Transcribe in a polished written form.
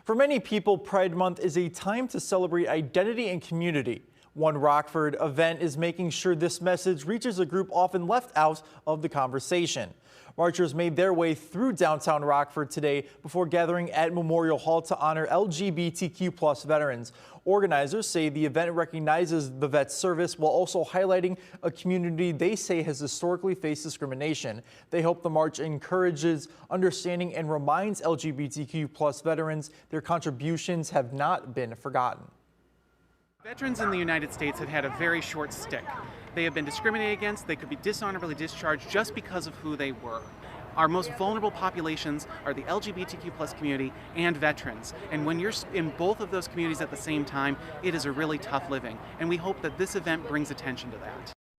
For many people, Pride Month is a time to celebrate identity and community. One Rockford event is making sure this message reaches a group often left out of the conversation. Marchers made their way through downtown Rockford today before gathering at Memorial Hall to honor LGBTQ+ veterans. Organizers say the event recognizes the vets' service while also highlighting a community they say has historically faced discrimination. They hope the march encourages understanding and reminds LGBTQ+ veterans their contributions have not been forgotten. Veterans in the United States have had a very short stick. They have been discriminated against, they could be dishonorably discharged just because of who they were. Our most vulnerable populations are the LGBTQ+ community and veterans. And when you're in both of those communities at the same time, it is a really tough living. And we hope that this event brings attention to that.